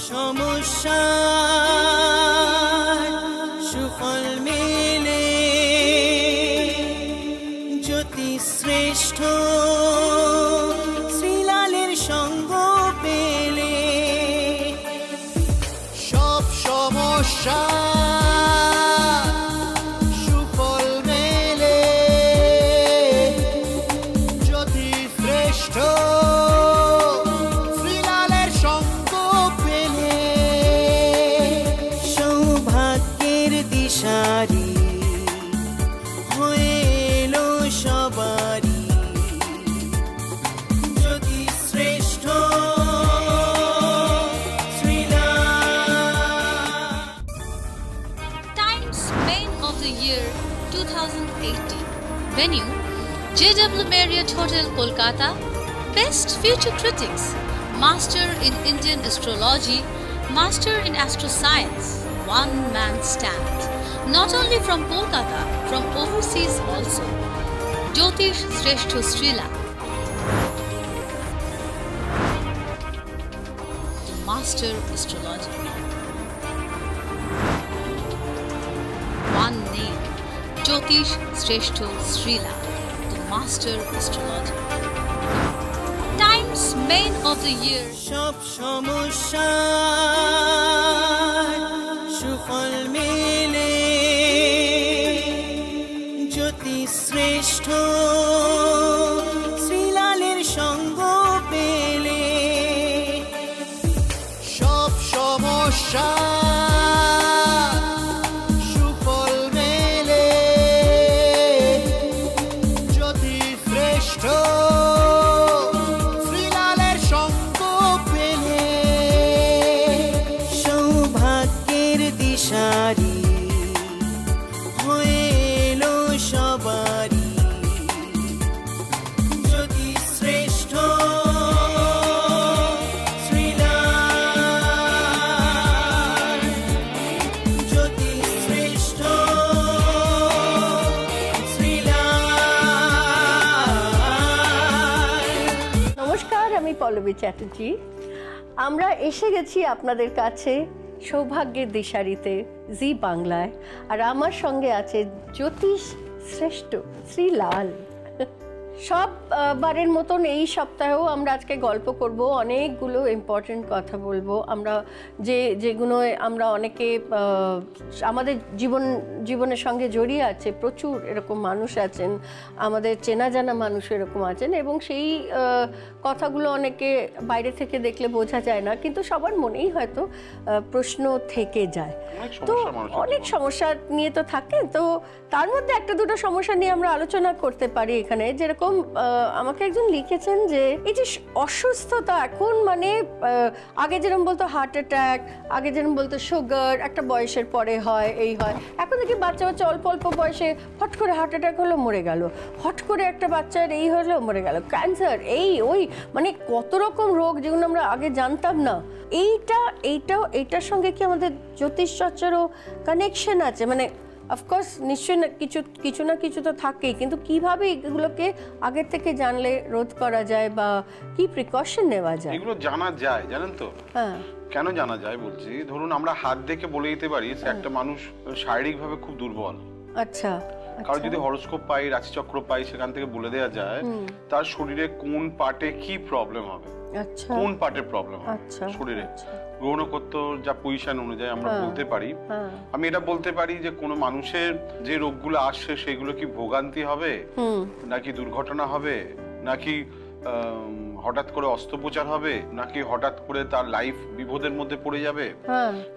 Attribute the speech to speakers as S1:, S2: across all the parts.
S1: সমস্যা সুফল মেলে জ্যোতি শ্রেষ্ঠ শ্রীলালের সঙ্গ পেলে সব সমস্যা সুফল মেলে জ্যোতি শ্রেষ্ঠ শ্রীলালের সঙ্গ পেলে সৌভাগ্যের দিশারি হয়ে এলো সবারই জ্যোতি শ্রেষ্ঠ
S2: Times Men of the Year 2018. Venue JW Marriott Hotel, Kolkata. Best Future Critics: Master in Indian Astrology, Master in Astroscience. One man stand. Not only from Kolkata, from overseas also. Jyotish Shrestha Srila. The Master Astrologer. One name, Jyotish Shrestha Srila, the Master Astrologer. Times Men of the Year.
S1: সব সমস্যা সুফল মেলে জ্যোতি শ্রেষ্ঠ শ্রীলালের সঙ্গ পেলে সব সমস্যা সুফল মেলে জ্যোতি শ্রেষ্ঠ শ্রীলালের সঙ্গ পেলে সৌভাগ্যের দিশারি হয়ে এলো সবারই জ্যোতি শ্রেষ্ঠ শ্রীলাল জ্যোতি শ্রেষ্ঠ শ্রীলাল।
S3: নমস্কার, আমি পল্লবী চ্যাটার্জি। আমরা এসে গেছি আপনাদের কাছে সৌভাগ্যের দিশারিতে, জি বাংলায়। আর আমার সঙ্গে আছে জ্যোতিষ শ্রেষ্ঠ শ্রীলাল। সব বারের মতন এই সপ্তাহেও আমরা আজকে গল্প করব, অনেকগুলো ইম্পর্টেন্ট কথা বলবো। আমরা যেগুলো আমরা অনেকে আমাদের জীবনের সঙ্গে জড়িয়ে আছে, প্রচুর এরকম মানুষ আছেন, আমাদের চেনা জানা মানুষ এরকম আছেন, এবং সেই কথাগুলো অনেকে বাইরে থেকে দেখলে বোঝা যায় না, কিন্তু সবার মনেই হয়তো প্রশ্ন থেকে যায়। তো অনেক সমস্যা নিয়ে তো থাকে, তো তার মধ্যে একটা দুটো সমস্যা নিয়ে আমরা আলোচনা করতে পারি এখানে। যেরকম আমাকে একজন লিখেছেন যে এই যে অসুস্থতা এখন, মানে আগে যেরকম বলতো হার্ট অ্যাটাক, আগে যেরকম বলতো সুগার একটা বয়সের পরে হয়, এই হয়, এখন দেখি বাচ্চা অল্প অল্প বয়সে হট করে হার্ট অ্যাটাক হলো, মরে গেল, হট করে একটা বাচ্চার এই হলো, মরে গেল, ক্যান্সার, এই ওই, মানে কত রকম রোগ যেগুলো আমরা আগে জানতাম না। এইটার সঙ্গে কি আমাদের জ্যোতিষ চর্চারও কানেকশন আছে? মানে অফকোর্স নিশ্চয়ই কিছু না কিছু তো থাকেই, কিন্তু কিভাবে এগুলোকে আগের থেকে জানলে রোধ করা যায় বা কি প্রিকশন নেওয়া যায়?
S4: এগুলো জানা যায়, জানেন তো?
S3: হ্যাঁ।
S4: কেন জানা যায় বলছি, ধরুন আমরা হাত দেখে বলে দিতে পারি যে একটা মানুষ শারীরিকভাবে খুব দুর্বল।
S3: আচ্ছা।
S4: কারণ যদি হরোস্কোপ পাই, রাশিচক্র পাই, সেখান থেকে বলে দেওয়া যায় তার শরীরে কোন পার্টে কি প্রবলেম হবে,
S3: আচ্ছা,
S4: কোন পার্টের প্রবলেম হবে শরীরে। গ্রহ নক্ষত্র যা পজিশন অনুযায়ী আমরা বলতে পারি। আমি এটা বলতে পারি যে কোনো মানুষের যে রোগগুলো আসছে সেগুলো কি ভোগান্তি হবে, নাকি দুর্ঘটনা হবে, নাকি হঠাৎ করে অস্ত্রোপচার হবে, নাকি হঠাৎ করে তার লাইফ বিপদের মধ্যে পড়ে যাবে,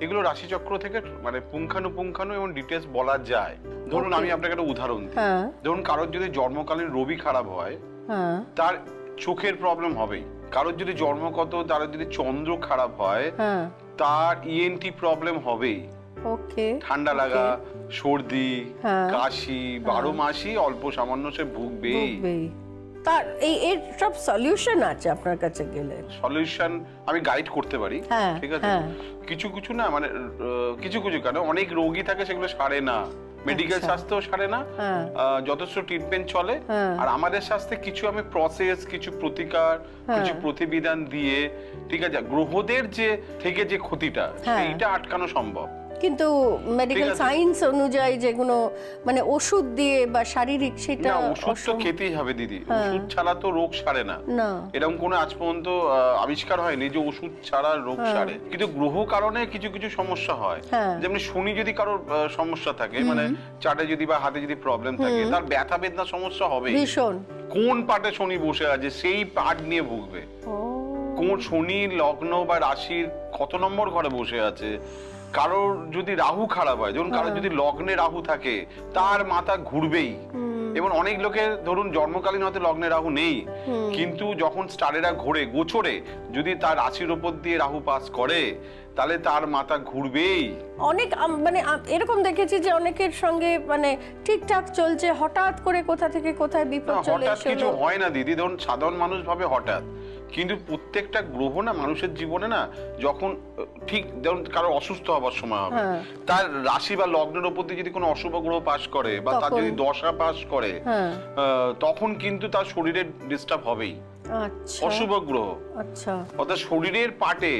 S4: এগুলো রাশিচক্র থেকে মানে পুঙ্খানুপুঙ্খানু এবং ডিটেলস বলা যায়। ধরুন আমি আপনাকে একটা উদাহরণ দিই। ধরুন কারোর যদি জন্মকালীন রবি খারাপ হয়, তার চোখের প্রবলেম হবেই। কারোর যদি জন্মগত, তার যদি চন্দ্র খারাপ হয়, তার ইএনটি প্রবলেম হবেই। ঠান্ডা লাগা, সর্দি, কাশি, 12 মাসই অল্প সামান্য সে ভুগবেই।
S3: তার এর সব সলিউশন আছে আপনার কাছে গেলে?
S4: সলিউশন আমি গাইড করতে পারি, ঠিক আছে? কিছু কিছু না, মানে কিছু কিছু কেন, অনেক রোগী থাকে সেগুলো সারে না। মেডিকেল
S3: আচ্ছা।
S4: স্বাস্থ্যও সারে না,
S3: হ্যাঁ।
S4: যথেষ্ট ট্রিটমেন্ট চলে।
S3: হ্যাঁ।
S4: আর আমাদের স্বাস্থ্যে কিছু আমি প্রসেস, কিছু প্রতিকার, কিছু প্রতিবিধান দিয়ে, ঠিক আছে, গ্রহদের যে থেকে যে ক্ষতিটা
S3: হ্যাঁ।
S4: সেইটা আটকানো সম্ভব।
S3: কিন্তু মেডিকেল
S4: ঠিক আছে।
S3: সায়েন্স অনুযায়ী যেগুলো মানে ওষুধ দিয়ে বা শারীরিক সেটা
S4: না, ওষুধ তো খেতেই হবে দিদি, ওষুধ ছাড়া তো রোগ সারে না।
S3: না।
S4: এরকম কোনো আজ পর্যন্ত আবিষ্কার হয়নি যে ওষুধ ছাড়া রোগ সারে। কিন্তু গ্রহ কারণে কিছু কিছু সমস্যা হয়।
S3: হ্যাঁ।
S4: যেমন শনি যদি কারোর সমস্যা থাকে, মানে চাটে যদি বা হাতে যদি প্রবলেম থাকে, তার ব্যথা বেদনা সমস্যা হবে।
S3: ভীষণ।
S4: কোন পাটে শনি বসে আছে সেই পাট নিয়ে ভুগবে।
S3: ও
S4: কোন শনি লগ্ন বা রাশির কত নম্বর ঘরে বসে আছে, কারোর যদি রাহু খারাপ হয়, যেমন কারোর যদি লগ্নে রাহু থাকে, তার মাথা ঘুরবেই। এবং অনেক লোকের ধরুন জন্মকালীন হয়তো লগ্নে রাহু নেই, কিন্তু যখন স্টারেরা ঘোরে গোচরে যদি তার রাশির উপর দিয়ে রাহু পাস করে, তাহলে তার মাথা ঘুরবেই।
S3: অনেক মানে এরকম দেখেছি যে অনেকের সঙ্গে মানে ঠিকঠাক চলছে, হঠাৎ করে কোথা থেকে কোথায় বিপদ চলে
S4: হঠাৎ কিছু
S3: এসেলো।
S4: হয় না দিদি, ধরুন সাধারণ মানুষ ভাবে হঠাৎ, কিন্তু প্রত্যেকটা গ্রহ না মানুষের জীবনে না, যখন ঠিক যেমন কারো অসুস্থ হবার সময় হবে, তার রাশি বা লগ্নের উপর দিয়ে যদি কোনো অশুভ গ্রহ পাস করে বা তার যদি দশা পাস করে, তখন কিন্তু তার শরীরে ডিস্টার্ব হবেই।
S3: আচ্ছা।
S4: অশুভ গ্রহ,
S3: আচ্ছা।
S4: অর্থাৎ শরীরের পাটে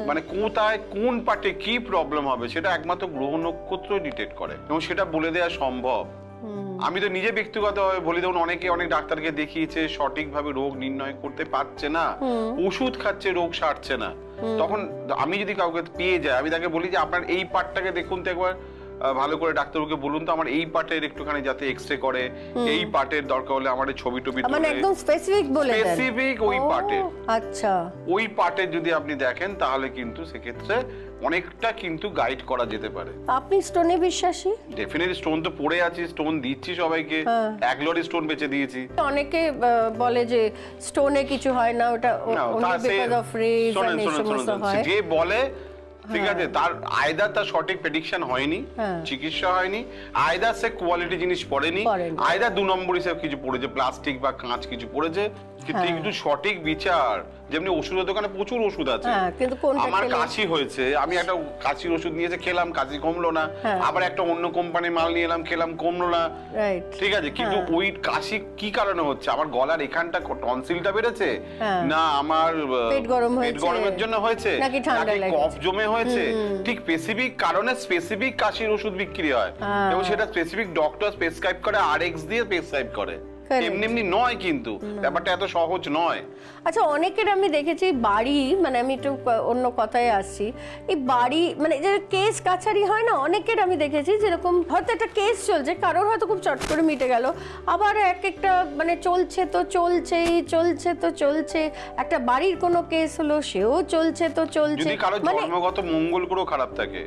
S4: মানে কোথায় কোন পাটে কি প্রবলেম হবে সেটা একমাত্র গ্রহ নক্ষত্র ডিটেক্ট করে, এবং সেটা বলে দেওয়া সম্ভব। আমি তো নিজে ব্যক্তিগতভাবে বলি, দেখুন অনেকে অনেক ডাক্তারকে দেখিয়েছে, সঠিকভাবে রোগ নির্ণয় করতে পারছে না, ওষুধ খাচ্ছে, রোগ সারছে না। তখন আমি যদি কাউকে পেয়ে যাই, আমি তাকে বলি যে আপনার এই পার্টটাকে দেখুন তো একবার ভালো করে, ডাক্তারকে বলুন তো আমার এই পার্টের একটুখানি যাতে এক্সরে করে, এই পার্টের দরকার হলে আমার ছবি টবি
S3: মানে একদম স্পেসিফিক বলে দেন।
S4: স্পেসিফিক ওই পার্টের।
S3: আচ্ছা।
S4: ওই পার্টের যদি আপনি দেখেন, তাহলে কিন্তু সেক্ষেত্রে অনেকটা কিন্তু গাইড করা যেতে পারে।
S3: আপনি স্টোনে বিশ্বাসী?
S4: ডেফিনেটলি, স্টোন তো পড়ে আছে, স্টোন দিচ্ছি সবাইকে, এক লরি স্টোন বেচে দিয়েছি।
S3: অনেকে বলে যে স্টোনে কিছু হয় না, ওটা বিকজ অফ রেজ এন্ড সমস্যা হয়।
S4: যে বলে ঠিক আছে, তার আয়দার তার সঠিক প্রেডিকশন হয়নি, চিকিৎসা হয়নি, আয়দার সে কোয়ালিটি জিনিস পড়েনি, আয়দার 2 নম্বর হিসেবে কিছু পড়েছে, প্লাস্টিক বা কাঁচ কিছু পড়েছে, কিন্তু সঠিক বিচার। যেমনি ওষুধের দোকানে প্রচুর ওষুধ আছে, আমার কাশি হয়েছে, আমি একটা কাশির ওষুধ নিয়েছে, খেলাম, কাশি কমলো না, আবার একটা অন্য কোম্পানির মাল নিয়ে এলাম, খেলাম, কমলো না, ঠিক আছে, কিন্তু ওই কাশি কি কারণে হচ্ছে? আমার গলার এখানটা টনসিলটা বেড়েছে, না আমার পেট গরমের জন্য হয়েছে, নাকি কফ জমে হয়েছে, ঠিক স্পেসিফিক কারণে স্পেসিফিক কাশির ওষুধ বিক্রি হয়, এবং সেটা স্পেসিফিক ডক্টর প্রেসক্রাইব করে, আরএক্স দিয়ে প্রেসক্রাইব করে। এমনি এমনি নয়, কিন্তু ব্যাপারটা এত সহজ নয়।
S3: আচ্ছা, অনেকের আমি দেখেছি বাড়ি, মানে আমি একটু অন্য কথায় আসছি, এই বাড়ি মানে যে কেস কাছারি হয় না, অনেকের আমি দেখেছি যেরকম হয়তো একটা কেস চলছে, কারোর হয়তো খুব চট করে মিটে গেল, আবার একটা মানে চলছে তো চলছেই, চলছে তো চলছে, একটা বাড়ির কোনো কেস হলো, সেও চলছে তো চলছে।
S4: যদি কারো জন্মগত মঙ্গল গ্রহ খারাপ থাকে,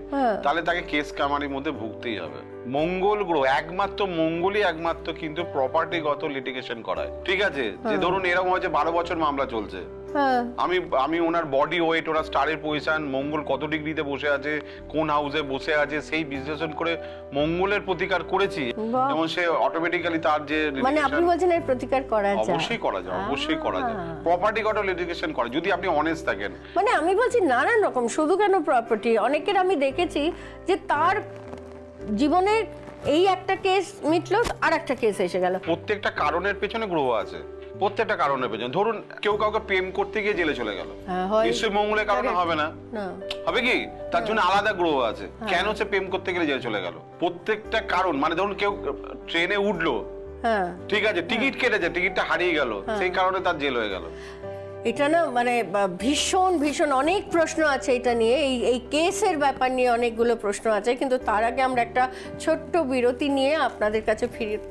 S4: তাহলে তাকে কেস কামারির মধ্যে ভুগতেই হবে। মঙ্গল গ্রহ একমাত্র, মঙ্গলই একমাত্র কিন্তু প্রপার্টিগত লিটিগেশন করায়, ঠিক আছে, যে ধরুন এরকম হয়েছে 12 বছর মামলা চলছে, আমি ওনার বডি ওয়েট, ওনার স্টারের পজিশন, মঙ্গল কত ডিগ্রিতে বসে আছে, কোন হাউসে বসে আছে, সেই বিশ্লেষণ করে মঙ্গলের প্রতিকার করেছি, এবং সে অটোমেটিক্যালি তার যে
S3: মানে আপনি বলছেন এর প্রতিকার করা যায়?
S4: অবশ্যই করা যায়, অবশ্যই করা যায়, প্রপার্টিগত লিটিগেশন করে, যদি আপনি অনেস্ট থাকেন।
S3: মানে আমি বলছি নানান রকম, শুধু কেন প্রপার্টি, অনেকের আমি দেখেছি যে তার জীবনে এই একটা কেস মিটলো, আর একটা কেস এসে গেল।
S4: প্রত্যেকটা কারণের পেছনে গ্রহ আছে, প্রত্যেকটা কারণের পেছনে। ধরুন কেউ কাউকে প্রেম করতে গিয়ে জেলে চলে গেল, নিশ্চয়ই মঙ্গলের কারণে হবে না, হবে কি? তার জন্য আলাদা গ্রহ আছে, কেন সে প্রেম করতে গেলে জেলে চলে গেল। প্রত্যেকটা কারণ, মানে ধরুন কেউ ট্রেনে উঠলো, ঠিক আছে, টিকিট কেটেছে, টিকিটটা হারিয়ে গেল, সেই কারণে তার জেল হয়ে গেল।
S3: এটা না মানে ভীষণ ভীষণ অনেক প্রশ্ন আছে এটা নিয়ে, এই কেসের ব্যাপার নিয়ে অনেকগুলো প্রশ্ন আছে, কিন্তু তার আগে আমরা একটা ছোট্ট বিরতি নিয়ে আপনাদের কাছে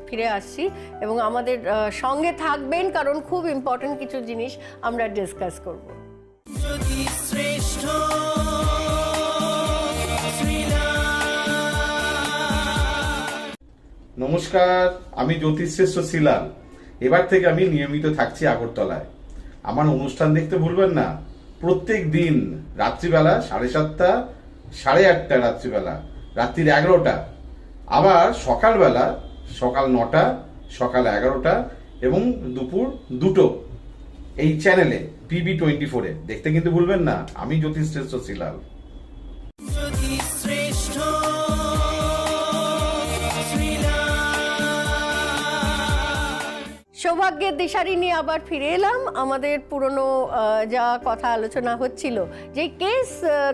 S3: ফিরে আসছি, এবং আমাদের সঙ্গে থাকবেন, কারণ খুব ইম্পর্টেন্ট কিছু জিনিস আমরা ডিসকাস করব।
S1: জ্যোতিশ্রেষ্ঠ
S5: নমস্কার, আমি জ্যোতিশ্রেষ্ঠ শ্রীলাল। এবার থেকে আমি নিয়মিত থাকছি আগরতলায়। আমার অনুষ্ঠান দেখতে ভুলবেন না, প্রত্যেক দিন রাত্রিবেলা 7:30, 8:30 রাত্রিবেলা, রাত্রির 11টা, আবার সকালবেলা সকাল 9টা, সকাল 11টা এবং দুপুর 2টো, এই চ্যানেলে PB24-এ দেখতে কিন্তু ভুলবেন না। আমি জ্যোতিশ্রেষ্ঠ শ্রীলাল।
S1: জ্যোতিশ্রেষ্ঠ
S3: সৌভাগ্যের দিশারি নিয়ে আবার ফিরে এলাম। আমাদের পুরনো যা কথা আলোচনা হচ্ছিল, যে কেস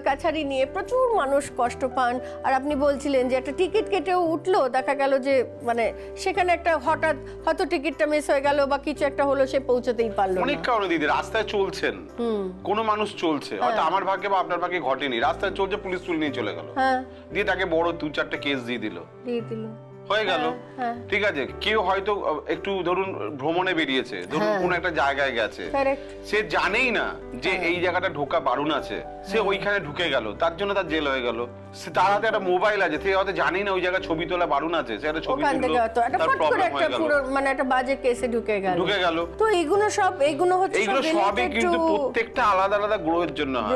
S3: কাছারি নিয়ে প্রচুর মানুষ কষ্ট পান, আর আপনি বলছিলেন যে একটা টিকিট কেটেও উঠলো, দেখা গেল যে মানে সেখানে একটা হঠাৎ হয়তো টিকিটটা মিস হয়ে গেল বা কিছু একটা হলো, সে পৌঁছতেই পারলো
S4: অনেক
S3: না।
S4: কারণে দিদি, রাস্তায় চলছেন, কোনো মানুষ চলছে, হয়তো আমার ভাগ্যে বা আপনার ভাগ্যে ঘটেনি, রাস্তায় চলছে, পুলিশ তুলে নিয়ে চলে গেল,
S3: হ্যাঁ,
S4: দিয়ে তাকে বড় 2-4টা কেস দিয়ে দিল, হয়ে গেল। ঠিক আছে, কেউ হয়তো একটু ধরুন ভ্রমণে বেরিয়েছে, ধরুন কোন একটা জায়গায় গেছে, সে জানেই না যে এই জায়গাটা ঢোকা বারণ আছে, সে ওইখানে ঢুকে গেল, তার জন্য তার জেল হয়ে গেল। সে তার হাতে একটা মোবাইল আছে, সে হয়তো জানেই না ওই জায়গায় ছবি তোলা বারণ আছে, সে একটা ছবি তুললো, তার প্রবলেম হয়ে গেল,
S3: মানে একটা বাজে কেসে ঢুকে গেল। তো
S4: এইগুলো সবই কিন্তু প্রত্যেকটা আলাদা আলাদা গ্রহের জন্য হয়।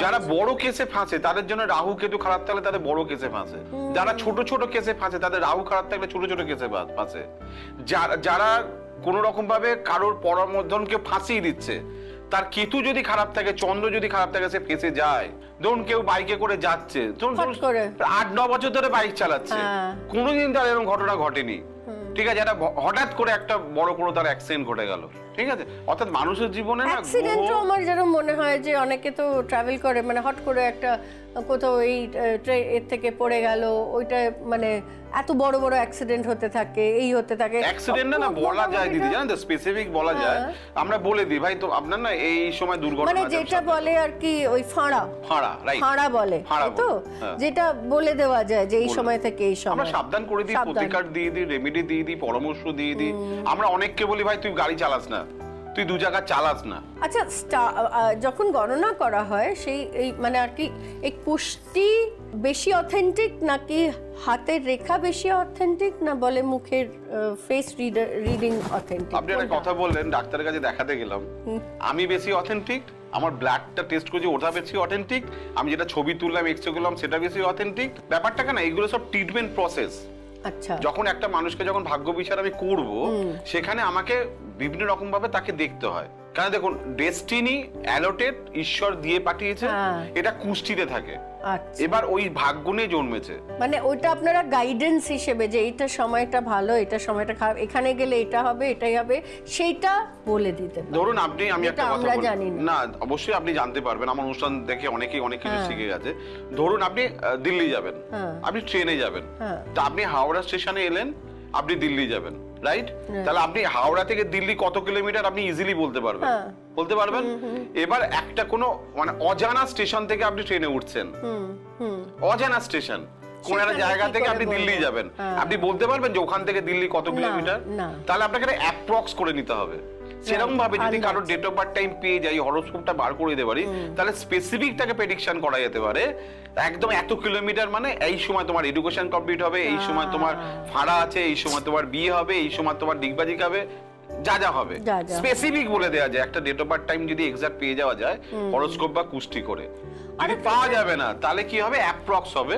S4: যারা বড় কেসে ফাঁসে তাদের জন্য রাহু কেতু খারাপ থাকলে তাদের বড় কেসে ফাঁসে, যারা ছোট ছোট কেসে ফাঁসে তাদের রাহু খারাপ থাকলে ছোট ছোট কেসে ফাঁসে, যারা কোন রকম ভাবে কারোর পরামর্শনকে ফাঁসিয়ে দিচ্ছে, তার কেতু যদি খারাপ থাকে, চন্দ্র যদি খারাপ থাকে, সে ফেঁসে যায়। ধরুন কেউ বাইকে করে যাচ্ছে, 8-9 বছর ধরে বাইক চালাচ্ছে, কোনোদিন তার এরকম ঘটনা ঘটেনি, ঠিক আছে, এটা হঠাৎ করে একটা বড় কোনো তার অ্যাক্সিডেন্ট ঘটে গেল, ঠিক আছে। অর্থাৎ মানুষের জীবনে না
S3: অ্যাক্সিডেন্টও আমার যেরকম মনে হয় যে অনেকে তো ট্রাভেল করে, মানে হট করে একটা কোথাও এই এর থেকে পড়ে গেল, ওইটা মানে এত বড় বড় অ্যাক্সিডেন্ট হতে থাকে, এই হতে থাকে।
S4: অ্যাক্সিডেন্ট না বলা যায় দিদি, জানেন তো, স্পেসিফিক বলা যায়, আমরা বলে দিই ভাই তো আপনার না এই সময় দুর্ঘটনা,
S3: মানে যেটা বলে আর কি ওই ফাঁড়া
S4: রাইট,
S3: ফাঁড়া বলে তো, যেটা বলে দেওয়া যায় যে এই সময় থেকে এই সময়
S4: আমরা সাবধান করে দিই, প্রতিকার দিয়ে দিই, রেমেডি দিয়ে দিই, পরামর্শ দিয়ে দিই। আমরা অনেককে বলি ভাই তুই গাড়ি চালাস না, তুই 2 জায়গা চালাস না।
S3: আচ্ছা, যখন গণনা করা হয় সেই এই মানে আর কি এই কুষ্টি বেশি অথেন্টিক নাকি হাতের রেখা বেশি অথেন্টিক, না বলে মুখের ফেস রিডিং অথেন্টিক?
S4: আপনি একটা কথা বললেন, ডাক্তারের কাছে দেখাতে গেলাম, আমি বেশি অথেন্টিক, আমার ব্লাডটা টেস্ট করেছি ওটা বেশি অথেন্টিক, আমি যেটা ছবি তুললাম এক্সরে করলাম সেটা বেশি অথেন্টিক। ব্যাপারটা কেন, এইগুলো সব ট্রিটমেন্ট প্রসেস।
S3: আচ্ছা,
S4: যখন একটা মানুষকে যখন ভাগ্য বিচার আমি করব, সেখানে আমাকে বিভিন্ন রকম ভাবে তাকে দেখতে হয়। কারণ দেখুন, ডেস্টিনি অ্যালোটেড, ঈশ্বর দিয়ে পাঠিয়েছে, এটা কুষ্টিতে থাকে, এবার ওই ভাগ্য নিয়ে জন্মেছে,
S3: মানে ওইটা আপনারা গাইডেন্স হিসেবে যে এইটা সময়টা ভালো, এটা সময়টা খারাপ, এখানে গেলে এটা হবে, এটাই হবে, সেইটা বলে দিতে।
S4: ধরুন আপনি, আমি একটা কথা বলি, না অবশ্যই আপনি জানতে পারবেন, আমার অনুষ্ঠান দেখে অনেকেই অনেক কিছু শিখে গেছে। ধরুন আপনি দিল্লি যাবেন, আপনি ট্রেনে যাবেন, তা আপনি হাওড়া স্টেশনে এলেন, আপনি দিল্লি যাবেন, রাইট? তাহলে আপনি হাওড়া থেকে দিল্লি কত কিলোমিটার আপনি ইজিলি বলতে পারবেন। এবার একটা কোনো মানে অজানা স্টেশন থেকে আপনি ট্রেনে উঠছেন, অজানা স্টেশন, কোন একটা জায়গা থেকে আপনি দিল্লি যাবেন, আপনি বলতে পারবেন যে ওখান থেকে দিল্লি কত কিলোমিটার? তাহলে আপনাকে অ্যাপ্রক্স করে নিতে হবে। সেরকম ভাবে যদি কারো ডেট অফ বার্থ টাইম পেয়ে যাই, হরোস্কোপটা বার করে দিতে পারি, তাহলে স্পেসিফিক তাকে প্রেডিকশন করা যেতে পারে, একদম এত কিলোমিটার মানে এই সময় তোমার এডুকেশন কমপ্লিট হবে, এই সময় তোমার ভাড়া আছে, এই সময় তোমার বিয়ে হবে, এই সময় তোমার ডিগবাজি খাবে, যা যা হবে স্পেসিফিক বলে দেওয়া যায়। একটা ডেট অফ বার্থ টাইম যদি এক্সাক্ট পেয়ে যাওয়া যায় হরোস্কোপ বা কুষ্টি করে, যদি পাওয়া যাবে না তাহলে কি হবে, অ্যাপ্রক্স হবে,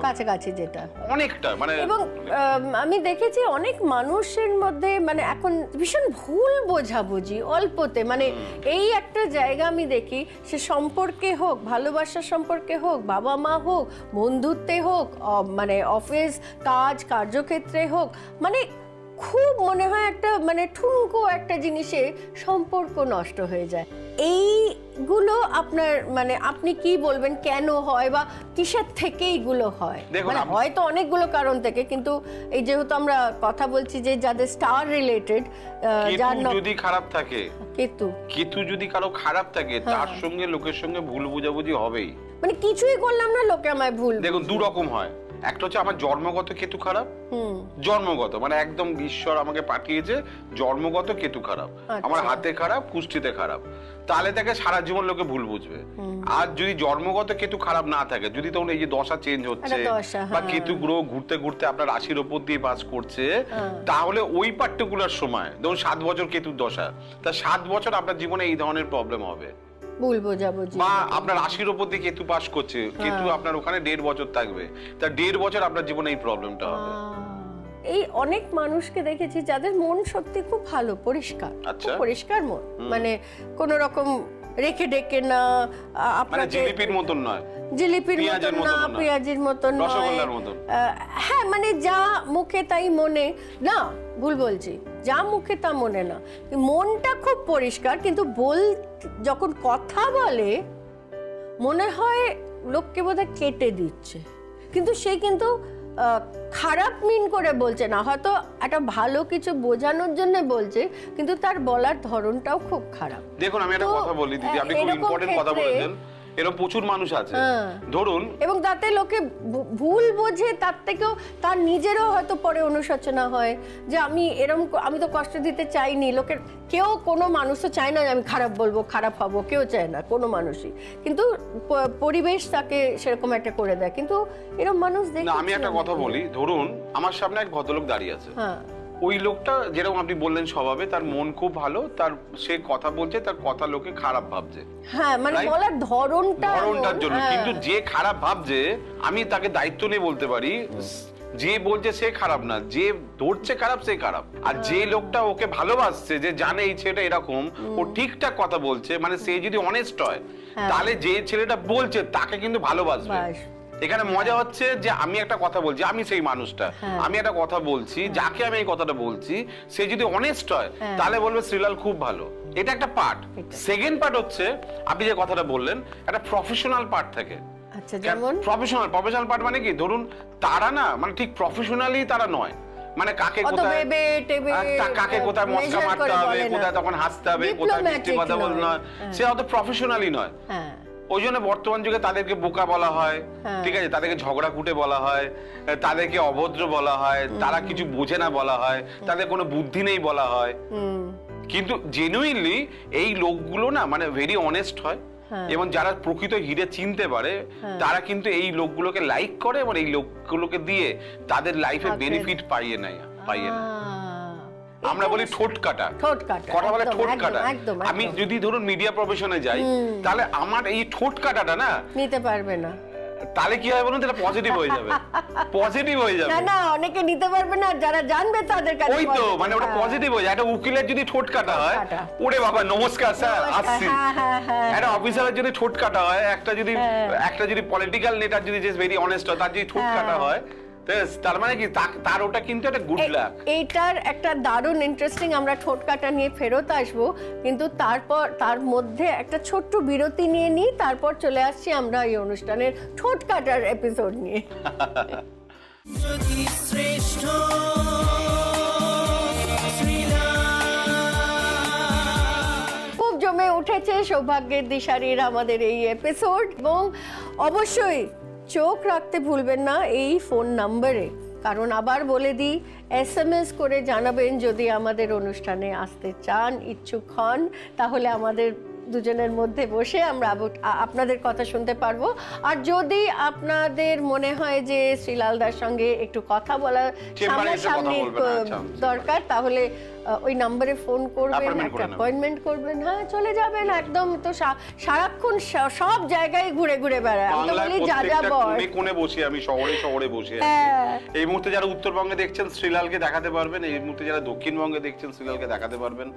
S3: কাছাকাছি যেটা
S4: অনেকটা মানে। এবং
S3: আমি দেখেছি অনেক মানুষের মধ্যে মানে এখন ভীষণ ভুল বোঝাবুঝি অল্পতে, মানে এই একটা জায়গা আমি দেখি, সে সম্পর্কে হোক, ভালোবাসার সম্পর্কে হোক, বাবা মা হোক, বন্ধুত্বে হোক, মানে অফিস কাজ কার্যক্ষেত্রে হোক, মানে খুব মনে হয় একটা মানে ঠুনকো একটা জিনিসে সম্পর্ক নষ্ট হয়ে যায়। এইগুলো আপনার মানে আপনি কি বলবেন, কেন হয় বা কিসের থেকে এইগুলো হয়? মানে হয়তো অনেকগুলো কারণ থেকে, কিন্তু এই যেহেতু আমরা কথা বলছি যে যাদের স্টার রিলেটেড,
S4: যদি খারাপ থাকে, কেতু যদি কারো খারাপ থাকে, তার সঙ্গে লোকের সঙ্গে ভুল বোঝাবুঝি হবেই।
S3: মানে কিছুই করলাম না, লোকে আমায় ভুল।
S4: দেখুন 2 রকম হয়, একটা হচ্ছে আমার জন্মগত কেতু খারাপ, জন্মগত মানে একদম ঈশ্বর আমাকে পাঠিয়েছে, জন্মগত কেতু খারাপ, আমার হাতে খারাপ, কুষ্টিতে খারাপ, তাহলে তাকে সারা জীবন লোকে ভুল বুঝবে। আর যদি জন্মগত কেতু খারাপ না থাকে, যদি তখন এই যে দশা চেঞ্জ হচ্ছে বা কেতু গ্রহ ঘুরতে ঘুরতে আপনার রাশির উপর দিয়ে পাস করছে, তাহলে ওই পার্টিকুলার সময় ধরুন 7 বছর কেতুর দশা, তা 7 বছর আপনার জীবনে এই ধরনের প্রবলেম হবে,
S3: ভুল বোঝাবুঝি।
S4: বা আপনার রাশির উপর দিয়ে কেতু পাস করছে, কেতু আপনার ওখানে 1.5 বছর থাকবে, তা 1.5 বছর আপনার জীবনে এই প্রবলেমটা হবে।
S3: এই অনেক মানুষকে দেখেছি যাদের মন সত্যি খুব ভালো, পরিষ্কার, পরিষ্কার মন, মানে কোন রকম রেখে ডেকে না,
S4: আপনাকে জিলিপির মতন নয়,
S3: জিলিপির
S4: পেঁয়াজের
S3: মতন
S4: মতন
S3: না,
S4: না।
S3: পেঁয়াজের মতন নয়।
S4: রসগোল্লার মতন।
S3: হ্যাঁ মানে যা মুখে তাই মনে না, ভুল বলছি, যা মুখে তা মনে না, মনটা খুব পরিষ্কার, কিন্তু যখন কথা বলে মনে হয় লোককে বোধহয় কেটে দিচ্ছে, কিন্তু সে কিন্তু খারাপ মিন করে বলছে না, হয়তো একটা ভালো কিছু বোঝানোর জন্য বলছে, কিন্তু তার বলার ধরনটাও খুব খারাপ।
S4: দেখুন আমি একটা
S3: তো,
S4: কথা বলি দিদি, আপনি খুব
S3: এরকম
S4: ইম্পর্টেন্ট কথা
S3: ক্ষেত্রে-
S4: বলেছেন। এরকম প্রচুর মানুষ আছে, ধরুন
S3: এবং তাতে লোকে ভুল বোঝে, তার থেকেও তার নিজেরও হয়তো পরে অনুশোচনা হয় যে আমি তো কষ্ট দিতে চাইনি। লোকের কোনো মানুষও চায় না যে আমি খারাপ বলবো, খারাপ হব, কেউ চায় না, কোনো মানুষই, কিন্তু পরিবেশ তাকে সেরকম একটা করে দেয়। কিন্তু এরকম মানুষ
S4: না,
S3: দেখি।
S4: আমি একটা কথা বলি, ধরুন আমার সামনে এক ভদ্রলোক দাঁড়িয়ে আছে,
S3: হ্যাঁ,
S4: ওই লোকটা যেরকম আপনি বললেন স্বভাবে, তার মন খুব ভালো, সে কথা বলছে, তার কথা লোকে খারাপ ভাবছে,
S3: হ্যাঁ, মানে
S4: Right?
S3: বলার
S4: ধরনটার জন্য।
S3: হ্যাঁ।
S4: কিন্তু যে খারাপ ভাবছে, আমি তাকে দায়িত্ব নিয়ে বলতে পারি, যে বলছে সে খারাপ না, যে ধরছে খারাপ সে খারাপ। আর যে লোকটা ওকে ভালোবাসছে, যে জানে এই ছেলেটা এরকম, ও ঠিকঠাক কথা বলছে, মানে সে যদি অনেস্ট হয়, তাহলে যে ছেলেটা বলছে তাকে কিন্তু ভালোবাসবে। এখানে মজা হচ্ছে যে আমি একটা কথা বলছি, আমি সেই মানুষটা, আমি একটা কথা বলছি, যাকে আমি এই কথাটা বলছি, সে যদি অনেস্ট হয় তাহলে বলবে শ্রীলাল খুব ভালো। এটা একটা পার্ট। সেকেন্ড পার্ট হচ্ছে আপনি যে কথাটা বললেন, একটা প্রফেশনাল পার্ট থাকে।
S3: আচ্ছা, যেমন
S4: প্রফেশনাল পার্ট মানে কি, ধরুন তারা না, মানে ঠিক প্রফেশনালি তারা নয়, মানে কাকে কোথায় মস্কা মারতে হবে, কোথায় তখন হাসতে হবে, কোথায় মিষ্টি কথা বলতে নয়, সে অত প্রফেশনালি নয়। ওই জন্য বর্তমান যুগে তাদেরকে বোকা বলা হয়, ঠিক আছে, তাদেরকে ঝগড়া কুটে বলা হয়, তাদেরকে অভদ্র বলা হয়, তারা কিছু বোঝে না বলা হয়, তাদের কোনো বুদ্ধি নেই বলা হয়। কিন্তু জেনুইনলি এই লোকগুলো না, মানে ভেরি অনেস্ট হয়, এবং যারা প্রকৃত হিরে চিনতে পারে, তারা কিন্তু এই লোকগুলোকে লাইক করে, এবং এই লোকগুলোকে দিয়ে তাদের লাইফে বেনিফিট পাইয়ে না। আমরা বলি ঠোঁট কাটা, কথা বলে ঠোঁট কাটা। আমি যদি ধরুন মিডিয়া প্রফেশনে যাই, তাহলে আমার এই ঠোঁট কাটাটা না
S3: নিতে পারবে না,
S4: তাহলে কি হয় বলুন, এটা পজিটিভ হয়ে যাবে, পজিটিভ হয়ে যাবে।
S3: না না, অনেকে নিতে পারবে না, যারা জানবে তাদের কাছে
S4: ওই তো, মানে ওটা পজিটিভ হয়ে যায়। একটা উকিলের যদি ঠোঁট কাটা হয়, ওরে বাবা নমস্কার স্যার আসছি। একটা অফিসারের যদি ঠোঁট কাটা হয়, একটা যদি পলিটিক্যাল নেতার যদি যে ভেরি অনেস্ট হয়, তার যদি ঠোঁট কাটা হয়, তার মানে কি তার ওটা কিন্তু একটা গুড লাক।
S3: এইটার একটা দারুণ ইন্টারেস্টিং, আমরা ঠোঁট কাটা নিয়ে ফেরত আসবো, কিন্তু তারপর তার মধ্যে একটা ছোট্ট বিরতি নিয়ে নিই, তারপর চলে আসছি আমরা এই অনুষ্ঠানের ঠোঁট কাটার এপিসোড নিয়ে।
S1: যদি শ্রেষ্ঠ
S3: খুব জমে উঠেছে সৌভাগ্যের দিশারির আমাদের এই এপিসোড, এবং অবশ্যই চোখ রাখতে ভুলবেন না এই ফোন নাম্বারে, কারণ আবার বলে দিই, SMS করে জানাবেন যদি আমাদের অনুষ্ঠানে আসতে চান, ইচ্ছুক হন, তাহলে আমাদের দুজনের মধ্যে বসে আমরা আপনাদের কথা শুনতে পারবো। আর যদি আপনাদের মনে হয় যে শ্রীলালদার সঙ্গে একটু কথা বলার সামনাসামনি দরকার, তাহলে ওই নাম্বারে ফোন করবেন, একটা অ্যাপয়েন্টমেন্ট করবেন, হ্যাঁ চলে যাবেন। একদম তো সারাক্ষণ সব জায়গায় ঘুরে ঘুরে বেড়ায়, আমি তো বলি যা যা বল।
S4: কোণে বসে আমি শহরে বসে আছি। এই মুহূর্তে যারা উত্তরবঙ্গে দেখছেন শ্রীলালকে দেখাতে পারবেন, এই মুহূর্তে যারা দক্ষিণবঙ্গে দেখছেন শ্রীলালকে দেখাতে পারবেন।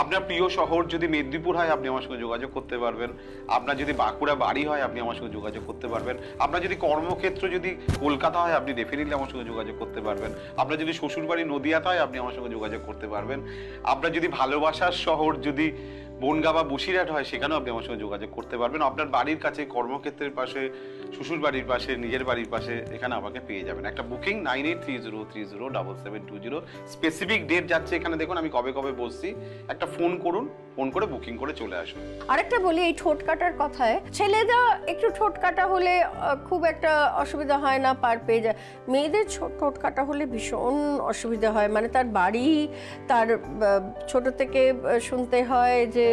S4: আপনার প্রিয় শহর যদি মেদিনীপুর হয়, আপনি আমার সঙ্গে যোগাযোগ করতে পারবেন। আপনার যদি বাঁকুড়া বাড়ি হয়, আপনি আমার সঙ্গে যোগাযোগ করতে পারবেন। আপনার যদি কর্মক্ষেত্র যদি কলকাতা হয়, আপনি ডেফিনেটলি আমার সঙ্গে যোগাযোগ করতে পারবেন। আপনার যদি শ্বশুর বাড়ি নদিয়াতে হয়, আপনি আমার সঙ্গে যোগাযোগ করতে পারবেন। আপনার যদি ভালোবাসার শহর যদি বনগাঁ বা বসিরহাট হয়, সেখানেও আপনি আমার সঙ্গে যোগাযোগ করতে পারবেন। আপনার বাড়ির কাছে, কর্মক্ষেত্রের পাশে, শ্বশুর বাড়ির পাশে, নিজের বাড়ির পাশে, এখানে আমাকে পেয়ে যাবেন। একটা বুকিং 9830307720, স্পেসিফিক ডেট যাচ্ছে এখানে, দেখুন আমি কবে কবে বসছি, একটা ফোন করুন, ফোন করে বুকিং করে চলে আসুন।
S3: আরেকটা বলি, এই ঠোঁট কাটার কথায়, ছেলেরা একটু ঠোঁট কাটা হলে খুব একটা অসুবিধা হয় না, পার পেয়ে যায়। মেয়েদের ঠোঁট কাটা হলে ভীষণ অসুবিধা হয়, মানে তার বাড়ি, তার ছোট থেকে শুনতে হয় যে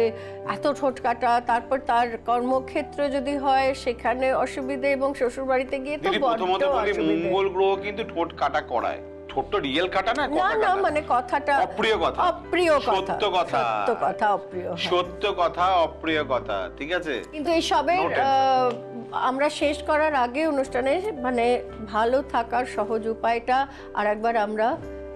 S3: এত ঠোঁট কাটা, তারপর তার কর্মক্ষেত্র যদি হয় সেখানে অসুবিধে, এবং শ্বশুর বাড়িতে গিয়ে তো
S4: প্রথমত বলি, মঙ্গল গ্রহ কিন্তু ঠোঁট কাটা করায়। ঠোঁট তো রিয়েল কাটা না,
S3: না মানে কথাটা
S4: অপ্রিয় কথা, সত্য কথা, সত্য কথা, অপ্রিয় কথা, ঠিক আছে।
S3: কিন্তু এই সবের আমরা শেষ করার আগে অনুষ্ঠানে, মানে ভালো থাকার সহজ উপায়টা আর একবার আমরা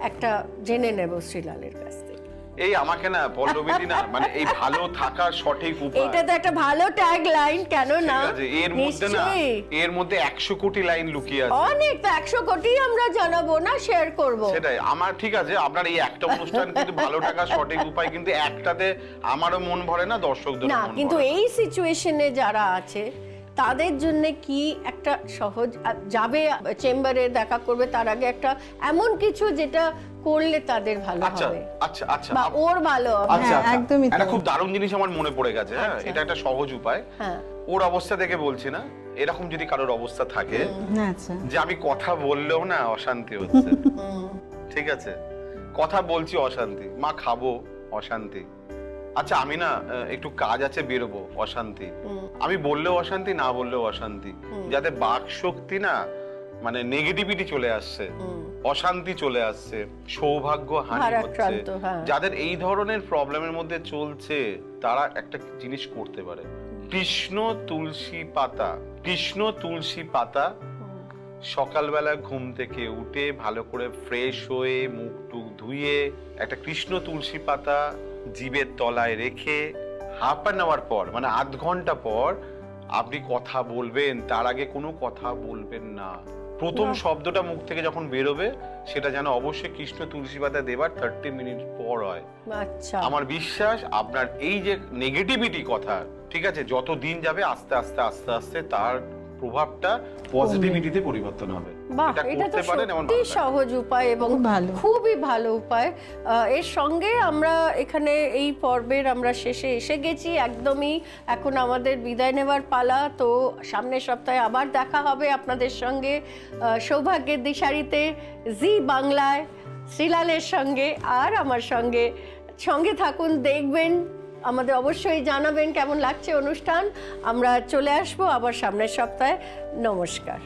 S3: একটা জেনে নেব শ্রীলালের কাছ থেকে।
S4: এই আমাকে না পল্লবীদি না মানে এই ভালো থাকার সঠিক উপায়,
S3: এটা তো একটা ভালো ট্যাগ লাইন, কেন না?
S4: ঠিক আছে, এর মধ্যে না,
S3: নিশ্চয়ই।
S4: এর মধ্যে 100 কোটি লাইন লুকিয়ে আছে।
S3: অনেক, তো 100 কোটি আমরা জানাবো না, শেয়ার করব।
S4: সেটাই আমার, ঠিক আছে, আপনার এই একটা অনুষ্ঠান কিন্তু ভালো টাকার সঠিক উপায়, কিন্তু একটাতে আমারও মন ভরে না, দর্শকদের
S3: না,
S4: মন
S3: কিন্তু
S4: ভরে না।
S3: এই সিচুয়েশনে যারা আছে তাদের জন্য কি একটা সহজ, যাবে চেম্বারে দেখা করবে তার আগে একটা এমন কিছু যেটা করলে তাদের ভালো
S4: আচ্ছা
S3: হবে,
S4: আচ্ছা আচ্ছা
S3: বা ওর ভালো হবে।
S5: আচ্ছা,
S6: হ্যাঁ, একদমই
S4: একটা
S6: তাই।
S4: খুব দারুণ জিনিস আমার মনে পড়ে গেছে, হ্যাঁ,
S3: আচ্ছা।
S4: এটা একটা সহজ উপায়।
S3: হ্যাঁ,
S4: ওর অবস্থা দেখে বলছি না, এরকম যদি কারোর অবস্থা থাকে
S6: আচ্ছা,
S4: যে আমি কথা বললেও না অশান্তি হচ্ছে, ঠিক আছে, কথা বলছি অশান্তি, মা খাবো অশান্তি, আচ্ছা আমি না একটু কাজ আছে বেরোবো অশান্তি, আমি বললেও অশান্তি, না বললেও অশান্তি, যাতে বাক শক্তি না মানে নেগেটিভিটি চলে আসছে, অশান্তি চলে আসছে, সৌভাগ্য হানি হচ্ছে,
S3: ভারাক্রান্ত, হ্যাঁ।
S4: যাদের এই ধরনের প্রবলেমের মধ্যে চলছে তারা একটা জিনিস করতে পারে, কৃষ্ণ তুলসী পাতা, কৃষ্ণ তুলসী পাতা সকালবেলা ঘুম থেকে উঠে ভালো করে ফ্রেশ হয়ে মুখ টুক ধুয়ে একটা কৃষ্ণ তুলসী পাতা জিভের তলায় রেখে হাফ অ্যান আওয়ার পর মানে আধ ঘন্টা পর আপনি কথা বলবেন, তার আগে কোনো কথা বলবেন না। প্রথম শব্দটা মুখ থেকে যখন বেরোবে সেটা যেন অবশ্যই কৃষ্ণ তুলসী পাতা দেবার 30 মিনিট পর হয়।
S3: আচ্ছা,
S4: আমার বিশ্বাস আপনার এই যে নেগেটিভিটি কথা, ঠিক আছে, যত দিন যাবে আস্তে আস্তে আস্তে আস্তে তার প্রভাবটা পজিটিভিটিতে পরিবর্তন হবে।
S3: বাহ,
S4: এটা
S3: এটা তো
S4: করতে পারেন, এমন
S3: সত্যি
S4: ভালো লাগে।
S3: সহজ উপায় এবং
S6: খুব ভালো।
S3: খুবই ভালো উপায়। এর সঙ্গে আমরা এখানে এই পর্বের আমরা শেষে এসে গেছি একদমই। এখন আমাদের বিদায় নেওয়ার পালা। তো সামনের সপ্তাহে আবার দেখা হবে আপনাদের সঙ্গে সৌভাগ্যের দিশারিতে, জি বাংলায়, শ্রীলালের সঙ্গে আর আমার সঙ্গে। সঙ্গে থাকুন, দেখবেন, আমাদের অবশ্যই জানাবেন কেমন লাগছে অনুষ্ঠান। আমরা চলে আসবো আবার সামনের সপ্তাহে। নমস্কার।